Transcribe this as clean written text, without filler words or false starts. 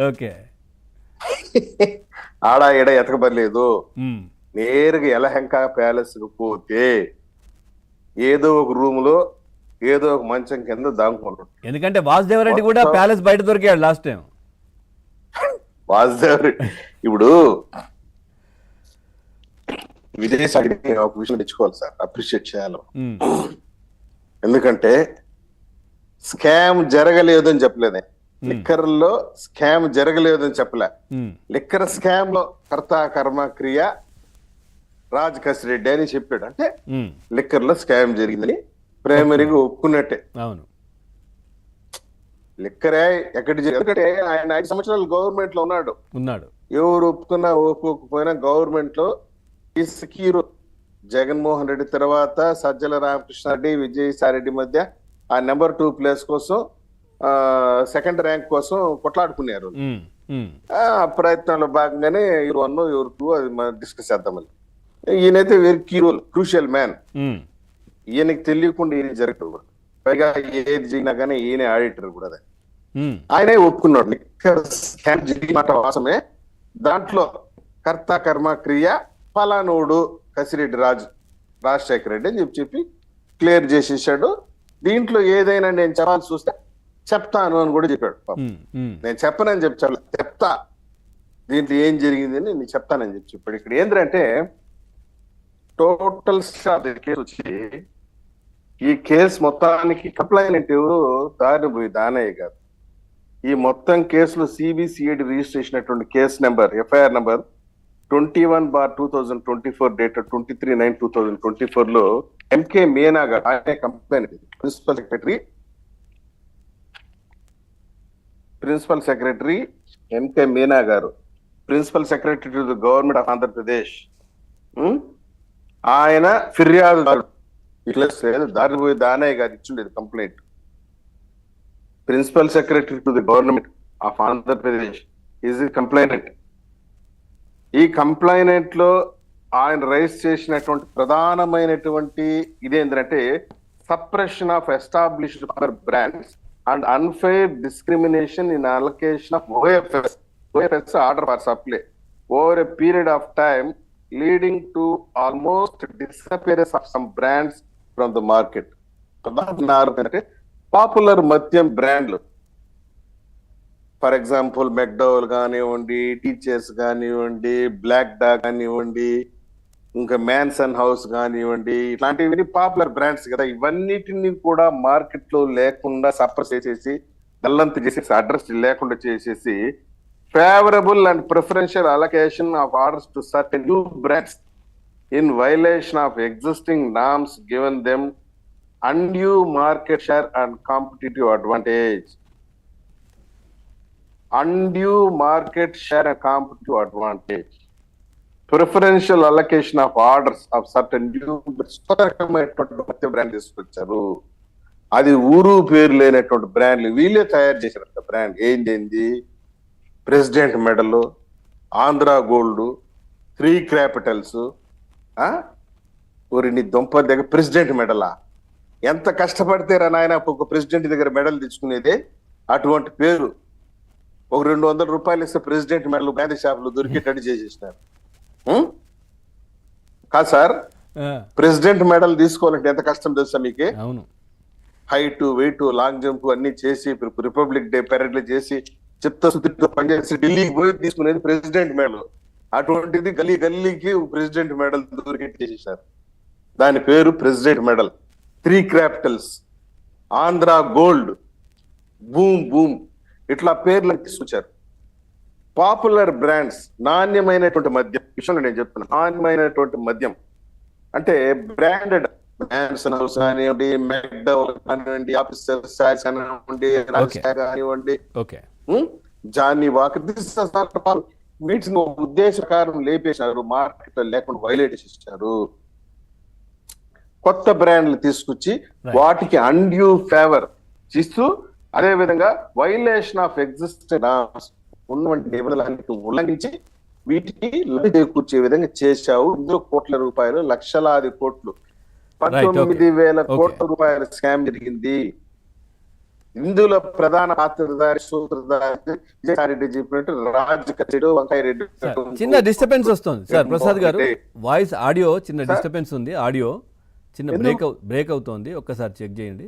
Okay. ఆడ ఎడ ఎతకబడలేదు. నేరుగా యలహంక ప్యాలెస్ కు పోతే ఏదో ఒక రూమ్ లో ఏదో ఒక మంచం కింద దాంకున్నాడు. ఎందుకంటే వాసుదేవరెడ్డి కూడా ప్యాలెస్ బయట దొరికాడు లాస్ట్ టైం. వాసుదేవరెడ్డి ఇప్పుడు విజయసాయి ఒక విషయం తెచ్చుకోవాలి సార్, అప్రిషియేట్ చేయాలి. ఎందుకంటే స్కామ్ జరగలేదు అని చెప్పలేదే, లిక్కర్ లో స్కామ్ జరగలేదు అని చెప్పలే. లిక్కర్ స్కామ్ లో కర్త కర్మ క్రియ రాజ్ కసిరెడ్డి అని చెప్పాడు. అంటే లిక్కర్ లో స్కామ్ జరిగిందని ప్రైమరీగా ఒప్పుకున్నట్టే. అవును, లిక్కరే ఎక్కడి ఎందుకంటే ఆయన 5 సంవత్సరాలు గవర్నమెంట్ లో ఉన్నాడు. ఎవరు ఒప్పుకున్నా ఒప్పుకోకపోయినా గవర్నమెంట్ లో హీరో. జగన్మోహన్ రెడ్డి తర్వాత సజ్జల రామకృష్ణారెడ్డి, విజయసాయి రెడ్డి మధ్య ఆ నెంబర్ 2 ప్లేస్ కోసం, సెకండ్ ర్యాంక్ కోసం కొట్లాడుకున్నారు. ఆ ప్రయత్నంలో భాగంగానే ఎవరు 1 ఎవరు 2 అది మనం డిస్కస్ చేద్దామని. ఈయనైతే very key role, crucial man. ఈయనకి తెలియకుండా ఈయన జరగదు. పైగా ఏది జరిగినా కానీ ఈయన ఆడిటర్ కూడా. ఆయనే ఒప్పుకున్నాడు లిక్కర్ స్కామ్ జరిగిన వాసమే, దాంట్లో కర్త కర్మ క్రియ ఫలానోడు కసిరెడ్డి రాజశేఖర రెడ్డి అని చెప్పి క్లియర్ చేసేసాడు. దీంట్లో ఏదైనా నేను చెప్పాల్సి వస్తే చెప్తాను అని కూడా చెప్పాడు. నేను చెప్పనని చెప్తా, దీంట్లో ఏం జరిగింది అని నేను చెప్తానని చెప్పాడు. ఇక్కడ ఏంటంటే టోటల్ కేసు వచ్చి, ఈ కేసు మొత్తానికి కంప్లైంట్ ఎవరు దారిపోయి దానయ్య గారు. ఈ మొత్తం కేసులో సిబిసిఐడి రిజిస్టర్ చేసినటువంటి case number, FIR number 21/2024 dated 23/9/2024 లో ఎంకే మీనా గారు, ఆయన complaint, principal secretary MK Meena garu, principal secretary to the government of Andhra Pradesh. ఆయన ఫిర్యాదు ఇట్లా దారిపోయి దానయ్య గారు ఇచ్చిండేది complaint. Principal secretary to the government of Andhra Pradesh is the complainant. ఈ కంప్లైనెంట్ లో ఆయన రైజ్ చేసినటువంటి ప్రధానమైనటువంటి ఇదేంటంటే suppression of established brands and unfair discrimination in allocation of OFS order for supply over a period of time leading to almost disappearance of some brands from the market. ప్రధాన popular మద్యం బ్రాండ్లు, for example McDowell కానివ్వండి, teachers కానివ్వండి, black dog కానివ్వండి, ఇంకా mansion house కానివ్వండి, ఇట్లాంటివి popular brands కదా. ఇవన్నిటిని కూడా మార్కెట్ లో లేకుండా సప్రెస్ చేసేసి, గల్లంతు చేసేసి, అడ్రస్ లేకుండా చేసేసి, favourable and preferential allocation of orders to certain new brands in violation of existing norms given them undue market share and competitive advantage. Undue market share and competitive advantage. Preferential allocation of orders of certain new brand తీసుకొచ్చారు. అది ఊరు పేరు లేనటువంటి బ్రాండ్లు వీళ్ళే తయారు చేసినంత brand. ఏంటి? President medal, Andhra gold, 3 Capitals. నీ దొంప దగ్గర ప్రెసిడెంట్ మెడలా? ఎంత కష్టపడితే నాయన ఒక ప్రెసిడెంట్ దగ్గర మెడల్ తెచ్చుకునేదే. అటువంటి పేరు ఒక 200 రూపాయలు ఇస్తే ప్రెసిడెంట్ మెడల్ గాంధీ షాపులో దొరికేటట్టు చేసేసినారు. కాదు సార్, ప్రెసిడెంట్ మెడల్ తీసుకోవాలంటే ఎంత కష్టం తెలుసా మీకే? హైట్, వెయిట్, లాంగ్ జంప్ అన్ని చేసి, రిపబ్లిక్ డే పెరేడ్లు చేసి, చిత్తశుద్ధితో పనిచేసి ఢిల్లీకి పోయి తీసుకునేది ప్రెసిడెంట్ మెడల్. అటువంటిది గల్లీకి ప్రెసిడెంట్ మెడల్ దొరికేట్టు చేసేసారు. దాని పేరు president medal. 3 Capitals, Andhra gold, boom ఇట్లా పేర్లు తీసుకొచ్చారు. పాపులర్ బ్రాండ్స్, నాణ్యమైనటువంటి మద్యం విషయంలో నేను చెప్తున్నాను. నాణ్యమైనటువంటి మద్యం అంటే బ్రాండెడ్, మ్యాన్సన్ హౌస్ కానివ్వండి, మెక్డౌల్ కానివ్వండి, ఆఫీసర్ సాయిస్ కానివ్వండి, కానివ్వండి, జానీ వాకర్, వీటిని ఉద్దేశకారం లేపేశారు, మార్కెట్ లో లేకుండా వైలేట్ చేశారు. కొత్త బ్రాండ్లు తీసుకొచ్చి వాటికి అన్డ్యూ ఫేవర్ ఇస్తూ, అదే విధంగా వైలేషన్ ఆఫ్ ఎగ్జిస్టింగ్ నార్మ్స్ ఉన్నటువంటి నిబంధనలన్నిటిని ఉల్లంఘించి వీటికి లబ్ధి చేకూర్చే విధంగా చేశావు. ఇందులో కోట్ల రూపాయలు, లక్షలాది కోట్లు, 19,000 కోట్ల రూపాయల స్కామ్ జరిగింది. ఇందులో ప్రధాన పాత్రధారి సూత్రధారి విజయసాయి రెడ్డి చెప్పినట్టు రాజ్ కచేడు వంకాయ రెడ్డి చిన్న డిస్టర్బెన్స్ వస్తుంది సార్ ప్రసాద్ గారు, వాయిస్ ఆడియో చిన్న డిస్టర్బెన్స్ ఉంది, ఆడియో చిన్న బ్రేక్ అవుతోంది, ఒక్కసారి చెక్ చేయండి.